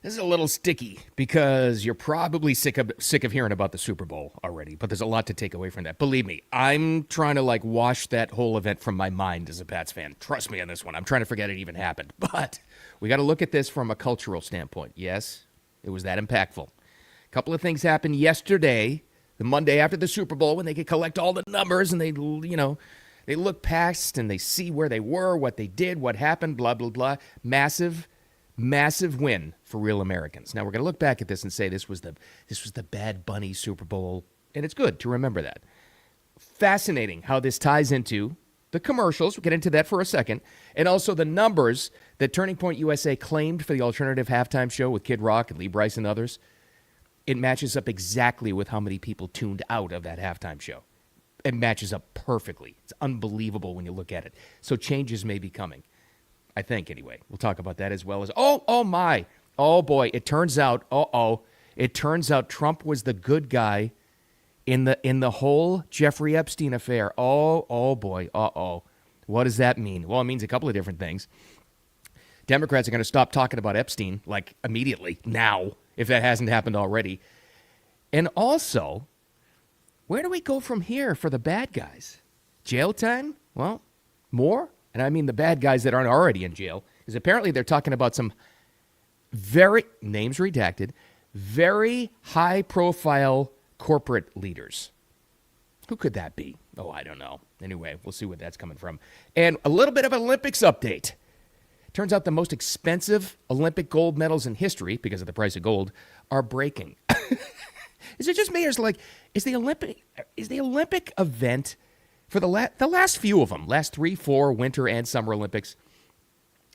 This is a little sticky because you're probably sick of hearing about the Super Bowl already, but there's a lot to take away from that. Believe me, I'm trying to wash that whole event from my mind as a Pats fan. Trust me on this one. I'm trying to forget it even happened. But we got to look at this from a cultural standpoint. Yes, it was that impactful. A couple of things happened yesterday, the Monday after the Super Bowl, when they could collect all the numbers and they look past and they see where they were, what they did, what happened, blah, blah, blah. Massive win for real Americans. Now, we're going to look back at this and say this was the Bad Bunny Super Bowl, and it's good to remember that. Fascinating how this ties into the commercials. We'll get into that for a second, and also the numbers that Turning Point USA claimed for the alternative halftime show with Kid Rock and Lee Brice and others. It matches up exactly with how many people tuned out of that halftime show. It matches up perfectly. It's unbelievable when you look at it. So changes may be coming. I think, anyway. We'll talk about that as well as, oh boy, it turns out Trump was the good guy in the whole Jeffrey Epstein affair. Oh boy, what does that mean? Well, it means a couple of different things. Democrats are going to stop talking about Epstein, immediately, now, if that hasn't happened already. And also, where do we go from here for the bad guys? Jail time? Well, more? And I mean the bad guys that aren't already in jail, because apparently they're talking about some names redacted, very high-profile corporate leaders. Who could that be? Oh, I don't know. Anyway, we'll see where that's coming from. And a little bit of an Olympics update. Turns out the most expensive Olympic gold medals in history, because of the price of gold, are breaking. Is it just me, or is the Olympic event for the last few of them, last 3, 4 Winter and Summer Olympics,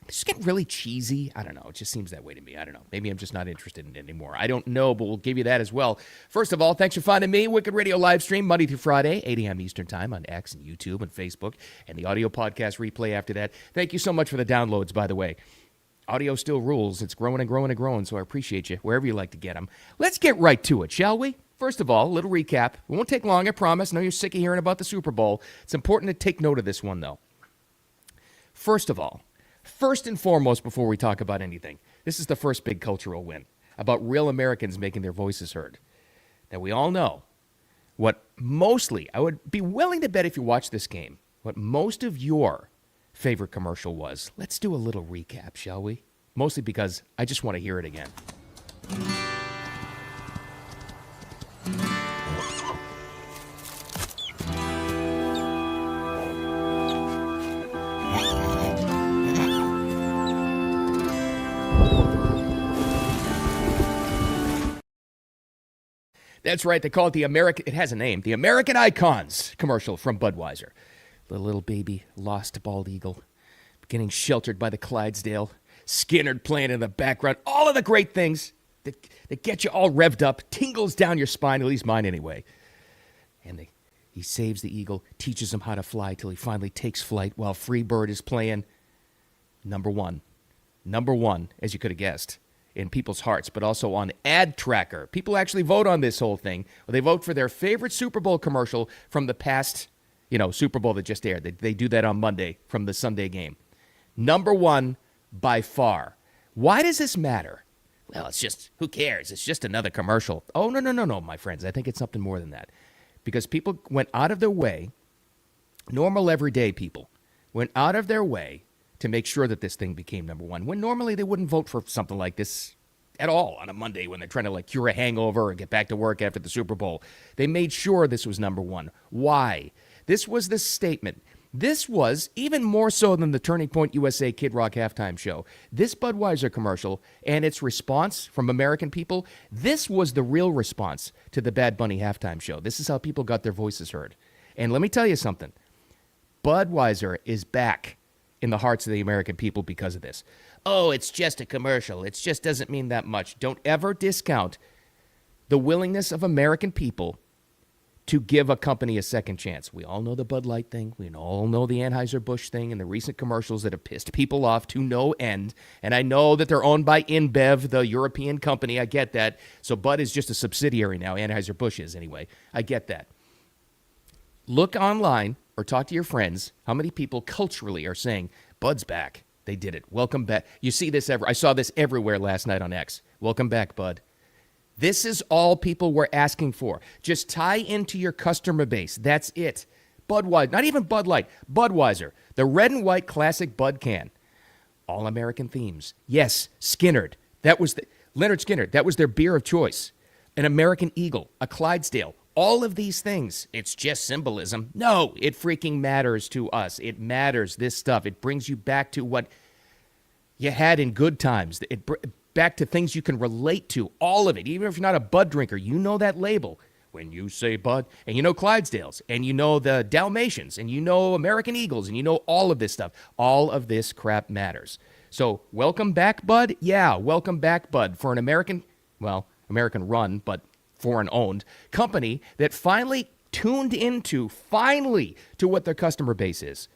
it's just getting really cheesy? I don't know. It just seems that way to me. I don't know. Maybe I'm just not interested in it anymore. I don't know, but we'll give you that as well. First of all, thanks for finding me. Wicked Radio live stream Monday through Friday, 8 a.m. Eastern Time on X and YouTube and Facebook, and the audio podcast replay after that. Thank you so much for the downloads, by the way. Audio still rules. It's growing and growing and growing, so I appreciate you wherever you like to get them. Let's get right to it, shall we? First of all, a little recap. It won't take long, I promise. I know you're sick of hearing about the Super Bowl. It's important to take note of this one, though. First of all, first and foremost, before we talk about anything, this is the first big cultural win about real Americans making their voices heard. Now, we all know what mostly, I would be willing to bet if you watch this game, what most of your favorite commercial was. Let's do a little recap, shall we? Mostly because I just want to hear it again. That's right. They call it it has a name, the American Icons commercial from Budweiser. The little baby lost bald eagle, getting sheltered by the Clydesdale, Skinner playing in the background, all of the great things that get you all revved up, tingles down your spine, at least mine anyway. And he saves the eagle, teaches him how to fly till he finally takes flight while Freebird is playing. Number one, as you could have guessed, in people's hearts, but also on Ad Tracker. People actually vote on this whole thing. They vote for their favorite Super Bowl commercial from the past, Super Bowl that just aired. They do that on Monday from the Sunday game. Number one by far. Why does this matter? Well, it's just, who cares? It's just another commercial. Oh, no, my friends. I think it's something more than that. Because people went out of their way, normal everyday people, went out of their way to make sure that this thing became number one, when normally they wouldn't vote for something like this at all on a Monday when they're trying to cure a hangover or get back to work after the Super Bowl. They made sure this was number one. Why? This was the statement. This was, even more so than the Turning Point USA Kid Rock halftime show, this Budweiser commercial and its response from American people, this was the real response to the Bad Bunny halftime show. This is how people got their voices heard. And let me tell you something. Budweiser is back in the hearts of the American people because of this. Oh, it's just a commercial. It just doesn't mean that much. Don't ever discount the willingness of American people to give a company a second chance. We all know the Bud Light thing. We all know the Anheuser-Busch thing and the recent commercials that have pissed people off to no end. And I know that they're owned by InBev, the European company. I get that. So Bud is just a subsidiary now. Anheuser-Busch is anyway. I get that. Look online or talk to your friends how many people culturally are saying, Bud's back. They did it. Welcome back. You see this I saw this everywhere last night on X. Welcome back, bud. This is all people were asking for. Just tie into your customer base. That's it. Budweiser, not even Bud Light, Budweiser, the red and white classic Bud can. All American themes. Yes, Skinner. Leonard Skinner. That was their beer of choice. An American Eagle, a Clydesdale. All of these things. It's just symbolism. No, it freaking matters to us. It matters, this stuff. It brings you back to what you had in good times. Back to things you can relate to. All of it. Even if you're not a Bud drinker, you know that label. When you say Bud, and you know Clydesdales, and you know the Dalmatians, and you know American Eagles, and you know all of this stuff. All of this crap matters. So, welcome back, Bud? Yeah, welcome back, Bud, for an American run, but foreign-owned company that finally tuned into, to what their customer base is.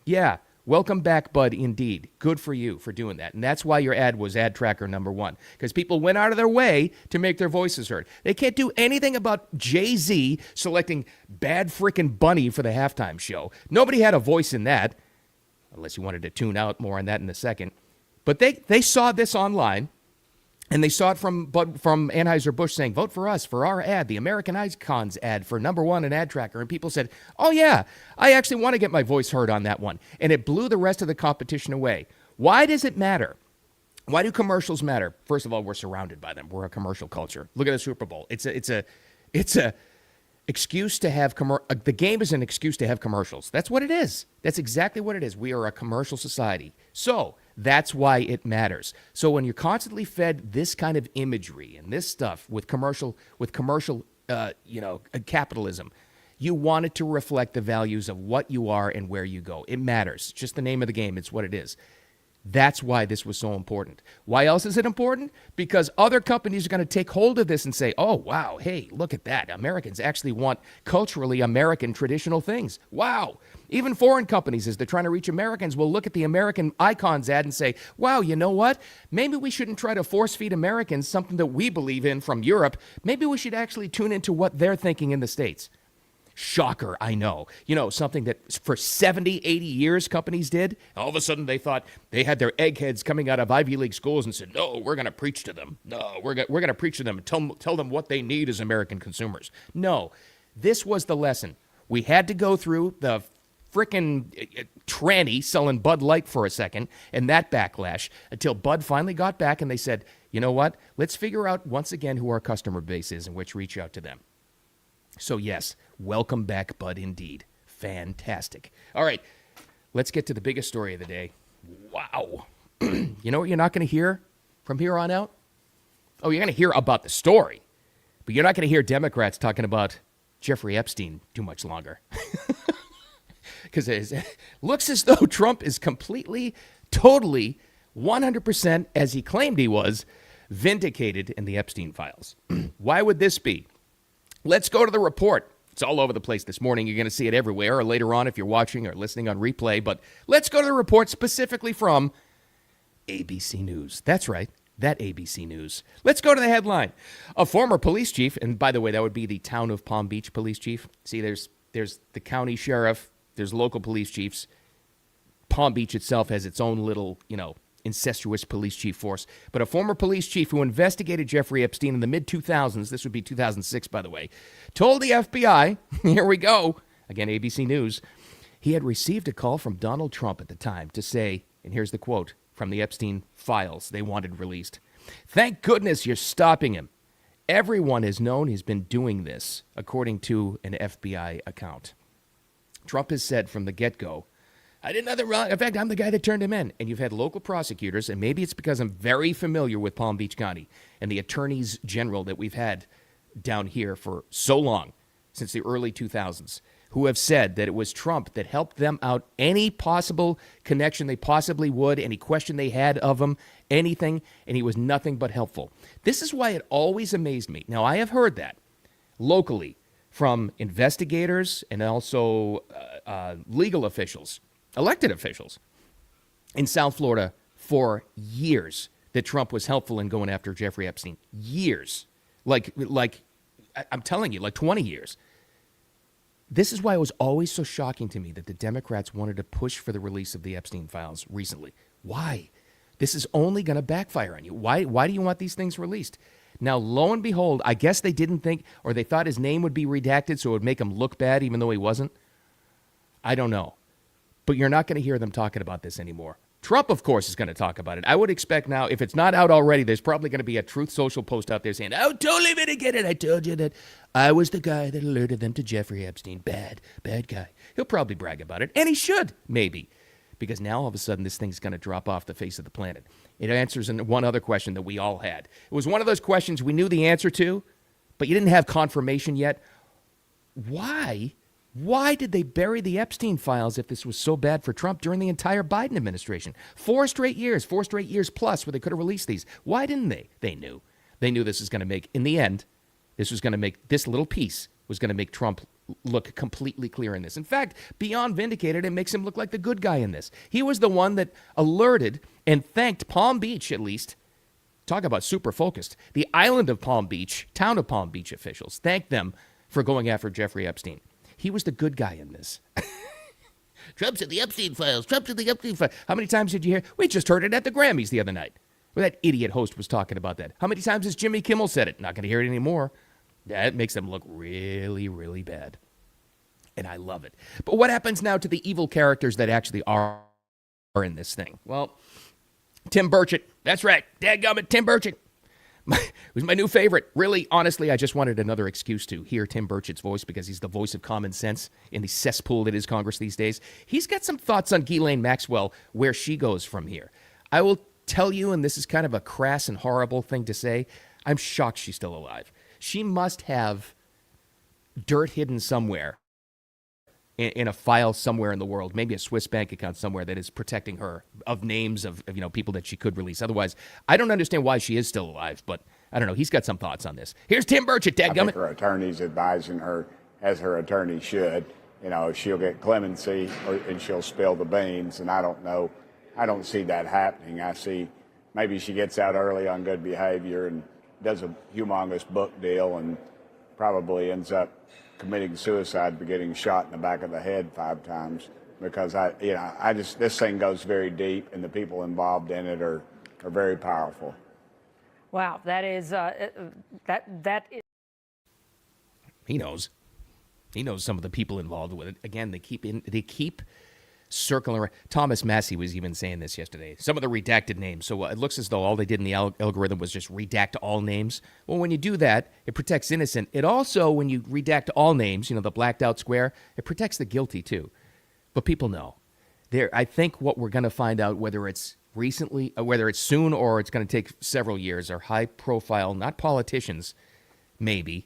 Yeah, welcome back, Bud, indeed. Good for you for doing that. And that's why your ad was ad tracker #1, because people went out of their way to make their voices heard. They can't do anything about Jay-Z selecting Bad Frickin' Bunny for the halftime show. Nobody had a voice in that, unless you wanted to tune out. More on that in a second. But they saw this online, and they saw it from Anheuser-Busch saying, vote for us for our ad, the American Icons ad for #1 in ad tracker. And people said, oh, yeah, I actually want to get my voice heard on that one. And it blew the rest of the competition away. Why does it matter? Why do commercials matter? First of all, we're surrounded by them. We're a commercial culture. Look at the Super Bowl. It's a excuse to have the game is an excuse to have commercials. That's what it is. That's exactly what it is. We are a commercial society. So that's why it matters. So when you're constantly fed this kind of imagery and this stuff with commercial capitalism, you want it to reflect the values of what you are and where you go. It matters. It's just the name of the game. It's what it is. That's why this was so important. Why else is it important? Because other companies are going to take hold of this and say, oh, wow, hey, look at that. Americans actually want culturally American traditional things. Wow. Even foreign companies, as they're trying to reach Americans, will look at the American Icons ad and say, wow, you know what? Maybe we shouldn't try to force feed Americans something that we believe in from Europe. Maybe we should actually tune into what they're thinking in the States. Shocker, I know. You know, something that for 70, 80 years companies did. All of a sudden they thought they had their eggheads coming out of Ivy League schools and said, no, we're going to preach to them. No, we're going to preach to them and tell them what they need as American consumers. No, this was the lesson. We had to go through the frickin' tranny selling Bud Light for a second and that backlash until Bud finally got back and they said, you know what? Let's figure out once again who our customer base is and which reach out to them. So yes, welcome back, Bud, indeed. Fantastic. All right, let's get to the biggest story of the day. Wow. You know what you're not going to hear from here on out? Oh, you're going to hear about the story, but you're not going to hear Democrats talking about Jeffrey Epstein too much longer. Because it looks as though Trump is completely, totally, 100%, as he claimed he was, vindicated in the Epstein files. Why would this be? Let's go to the report. It's all over the place this morning. You're going to see it everywhere, or later on if you're watching or listening on replay. But let's go to the report specifically from ABC News. That's right, that ABC News. Let's go to the headline. A former police chief, and by the way, that would be the town of Palm Beach police chief. See, there's the county sheriff, there's local police chiefs. Palm Beach itself has its own little, incestuous police chief force. But a former police chief who investigated Jeffrey Epstein in the mid-2000s, this would be 2006, by the way, told the FBI, here we go, again, ABC News, he had received a call from Donald Trump at the time to say, and here's the quote from the Epstein files they wanted released, "Thank goodness you're stopping him. Everyone has known he's been doing this," according to an FBI account. Trump has said from the get-go, I did nothing wrong. In fact, I'm the guy that turned him in. And you've had local prosecutors, and maybe it's because I'm very familiar with Palm Beach County and the attorneys general that we've had down here for so long, since the early 2000s, who have said that it was Trump that helped them out any possible connection they possibly would, any question they had of him, anything, and he was nothing but helpful. This is why it always amazed me. Now, I have heard that locally from investigators and also legal officials, elected officials in South Florida for years that Trump was helpful in going after Jeffrey Epstein. Years. Like I'm telling you, like 20 years. This is why it was always so shocking to me that the Democrats wanted to push for the release of the Epstein files recently. Why? This is only going to backfire on you. Why do you want these things released? Now, lo and behold, I guess they didn't think, or they thought his name would be redacted so it would make him look bad even though he wasn't. I don't know. But you're not going to hear them talking about this anymore. Trump, of course, is going to talk about it. I would expect now, if it's not out already, there's probably going to be a Truth Social post out there saying, "Oh, totally vindicated. I told you that I was the guy that alerted them to Jeffrey Epstein. Bad guy." He'll probably brag about it, and he should, maybe. Because now, all of a sudden, this thing's going to drop off the face of the planet. It answers one other question that we all had. It was one of those questions we knew the answer to, but you didn't have confirmation yet. Why did they bury the Epstein files if this was so bad for Trump during the entire Biden administration? 4 straight years plus where they could have released these. Why didn't they? They knew. They knew this was going to make, in the end, this little piece was going to make Trump look completely clear in this. In fact, beyond vindicated, it makes him look like the good guy in this. He was the one that alerted and thanked Palm Beach, at least. Talk about super focused. The island of Palm Beach, town of Palm Beach officials thanked them for going after Jeffrey Epstein. He was the good guy in this. Trump's in the Epstein files. Trump's in the Epstein files. How many times did you hear? We just heard it at the Grammys the other night, where that idiot host was talking about that. How many times has Jimmy Kimmel said it? Not going to hear it anymore. That makes them look really, really bad. And I love it. But what happens now to the evil characters that actually are in this thing? Well, Tim Burchett. That's right. Dadgummit, Tim Burchett. It was my new favorite. Really, honestly, I just wanted another excuse to hear Tim Burchett's voice because he's the voice of common sense in the cesspool that is Congress these days. He's got some thoughts on Ghislaine Maxwell, where she goes from here. I will tell you, and this is kind of a crass and horrible thing to say, I'm shocked she's still alive. She must have dirt hidden somewhere in a file somewhere in the world, maybe a Swiss bank account somewhere that is protecting her of names of people that she could release. Otherwise, I don't understand why she is still alive, but I don't know. He's got some thoughts on this. Here's Tim Burchett, dadgummit. I think her attorney's advising her, as her attorney should, she'll get clemency and she'll spill the beans, and I don't know. I don't see that happening. I see maybe she gets out early on good behavior and does a humongous book deal and probably ends up committing suicide by getting shot in the back of the head 5 times, because this thing goes very deep and the people involved in it are very powerful. Wow, that is that is. He knows some of the people involved with it. Again, they keep circling around. Thomas Massey was even saying this yesterday. Some of the redacted names. So it looks as though all they did in the algorithm was just redact all names. Well, when you do that, it protects innocent. It also, when you redact all names, the blacked out square, it protects the guilty too. But people know. I think what we're going to find out, whether it's whether it's soon or it's going to take several years, are high profile, not politicians, maybe,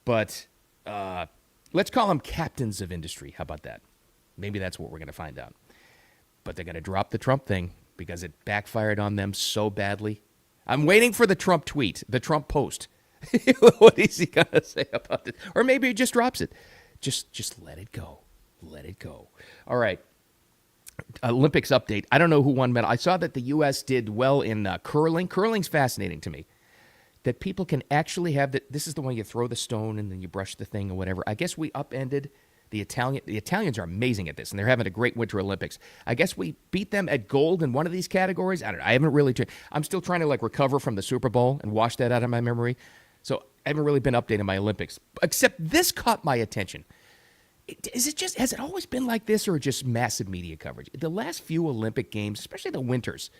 but let's call them captains of industry. How about that? Maybe that's what we're going to find out. But they're going to drop the Trump thing because it backfired on them so badly. I'm waiting for the Trump tweet, the Trump post. What is he going to say about it? Or maybe he just drops it. Just let it go. Let it go. All right. Olympics update. I don't know who won medal. I saw that the U.S. did well in curling. Curling's fascinating to me. That people can actually have this is the one you throw the stone and then you brush the thing or whatever. I guess we upended the Italians are amazing at this, and they're having a great Winter Olympics. I guess we beat them at gold in one of these categories. I don't know. I haven't really I'm still trying to recover from the Super Bowl and wash that out of my memory. So I haven't really been updating my Olympics. Except this caught my attention. Has it always been like this, or just massive media coverage? The last few Olympic Games, especially the winters,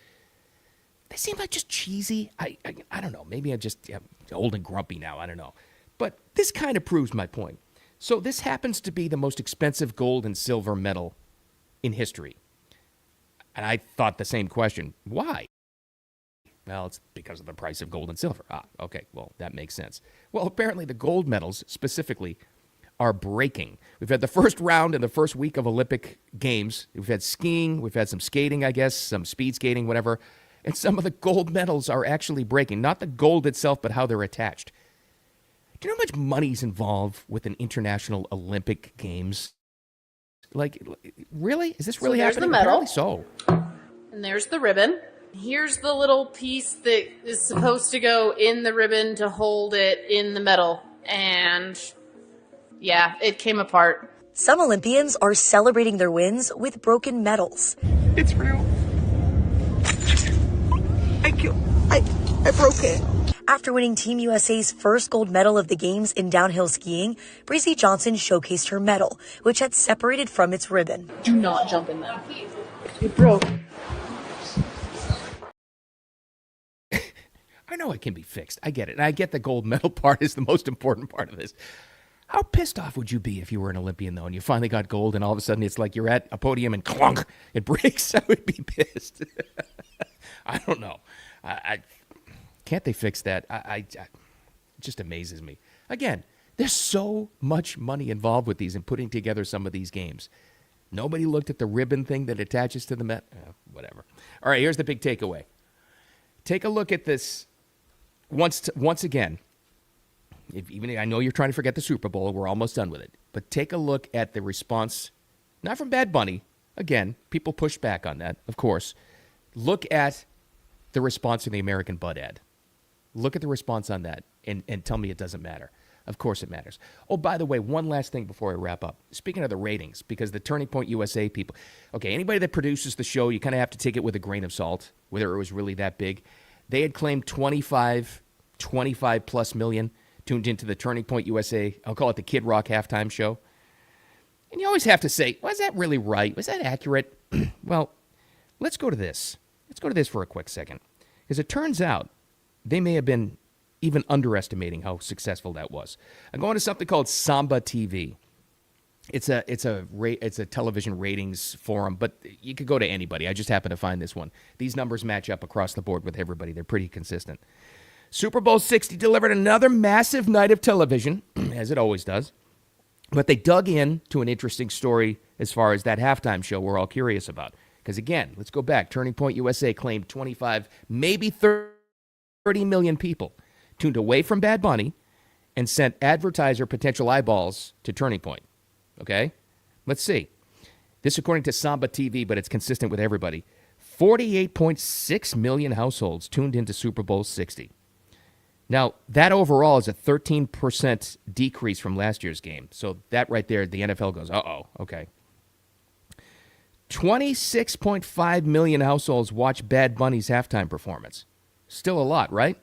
they seem like just cheesy. I don't know. Maybe I'm just old and grumpy now. I don't know. But this kind of proves my point. So this happens to be the most expensive gold and silver medal in history. And I thought the same question. Why? Well, it's because of the price of gold and silver. Okay. Well, that makes sense. Well, apparently the gold medals specifically are breaking. We've had the first round in the first week of Olympic Games. We've had skiing. We've had some skating, I guess, some speed skating, whatever. And some of the gold medals are actually breaking. Not the gold itself, but how they're attached. Do you know how much money's involved with an international Olympic Games? Really? Is this really happening? There's the medal. Apparently so. And there's the ribbon. Here's the little piece that is supposed to go in the ribbon to hold it in the medal. And yeah, it came apart. Some Olympians are celebrating their wins with broken medals. It's real. I broke it. After winning Team USA's first gold medal of the Games in downhill skiing, Breezy Johnson showcased her medal, which had separated from its ribbon. Do not jump in them. It broke. I know it can be fixed. I get it. And I get the gold medal part is the most important part of this. How pissed off would you be if you were an Olympian, though, and you finally got gold, and all of a sudden it's like you're at a podium and clunk, it breaks? I would be pissed. I don't know. I can't they fix that? It just amazes me. Again, there's so much money involved with these and putting together some of these games. Nobody looked at the ribbon thing that attaches to the medal. Whatever. All right, here's the big takeaway. Take a look at this once again. Even I know you're trying to forget the Super Bowl. We're almost done with it. But take a look at the response, not from Bad Bunny. Again, people pushed back on that, of course. Look at the response to the American Bud ad. Look at the response on that and tell me it doesn't matter. Of course it matters. Oh, by the way, one last thing before I wrap up. Speaking of the ratings, because the Turning Point USA people, okay, anybody that produces the show, you kind of have to take it with a grain of salt, whether it was really that big. They had claimed 25 plus million tuned into the Turning Point USA, I'll call it the Kid Rock halftime show. And you always have to say, was that really right? Was that accurate? Well, let's go to this. Let's go to this for a quick second. Because it turns out they may have been even underestimating how successful that was. I'm going to something called Samba TV. It's a television ratings forum, but you could go to anybody. I just happen to find this one. These numbers match up across the board with everybody. They're pretty consistent. Super Bowl 60 delivered another massive night of television, as it always does. But they dug in to an interesting story as far as that halftime show we're all curious about. Because again, let's go back. Turning Point USA claimed 25, maybe 30 million people tuned away from Bad Bunny and sent advertiser potential eyeballs to Turning Point. Okay? Let's see. This according to Samba TV, but it's consistent with everybody. 48.6 million households tuned into Super Bowl 60. Now, that overall is a 13% decrease from last year's game. So that right there, the NFL goes, uh-oh, okay. 26.5 million households watch Bad Bunny's halftime performance. Still a lot, right?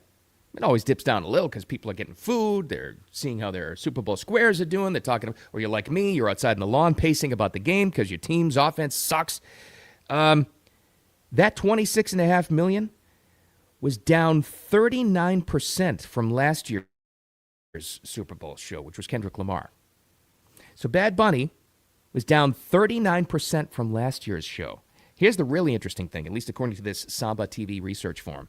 It always dips down a little because people are getting food. They're seeing how their Super Bowl squares are doing. They're talking, or you're like me, you're outside in the lawn pacing about the game because your team's offense sucks. That 26.5 million was down 39% from last year's Super Bowl show, which was Kendrick Lamar. So Bad Bunny was down 39% from last year's show. Here's the really interesting thing, at least according to this Samba TV research forum.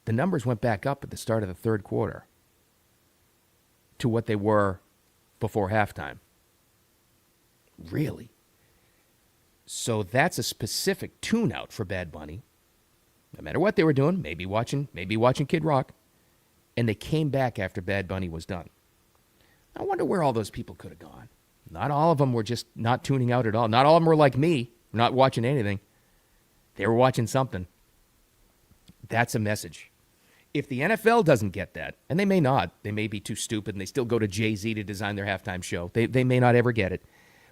The numbers went back up at the start of the third quarter to what they were before halftime. Really? So that's a specific tune-out for Bad Bunny. No matter what they were doing, maybe watching Kid Rock, and they came back after Bad Bunny was done. I wonder where all those people could have gone. Not all of them were just not tuning out at all. Not all of them were like me, not watching anything. They were watching something. That's a message. If the NFL doesn't get that, and they may not, they may be too stupid, and they still go to Jay-Z to design their halftime show. They may not ever get it.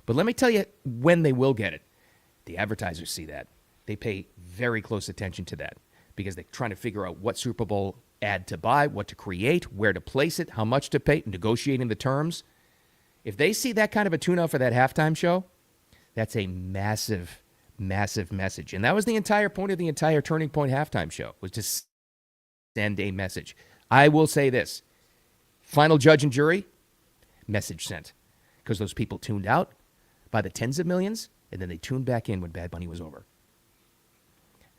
But let me tell you when they will get it. The advertisers see that. They pay very close attention to that because they're trying to figure out what Super Bowl ad to buy, what to create, where to place it, how much to pay, negotiating the terms. If they see that kind of a tune-out for that halftime show, that's a massive, massive message. And that was the entire point of the entire Turning Point halftime show, was to send a message. I will say this. Final judge and jury, message sent. Because those people tuned out by the tens of millions, and then they tuned back in when Bad Bunny was over.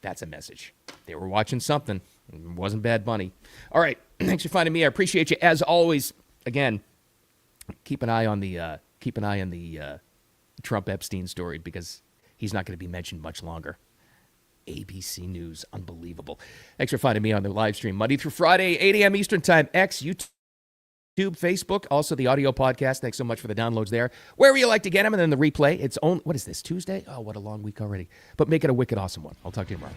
That's a message. They were watching something. It wasn't Bad Bunny. All right. Thanks for finding me. I appreciate you. As always, again, keep an eye on the Trump Epstein story because he's not going to be mentioned much longer. ABC News. Unbelievable. Thanks for finding me on the live stream Monday through Friday, 8 a.m. Eastern Time, X, YouTube, Facebook, also the audio podcast. Thanks so much for the downloads there. Wherever you like to get them, and then the replay. It's on, what is this, Tuesday? Oh, what a long week already. But make it a wicked awesome one. I'll talk to you tomorrow.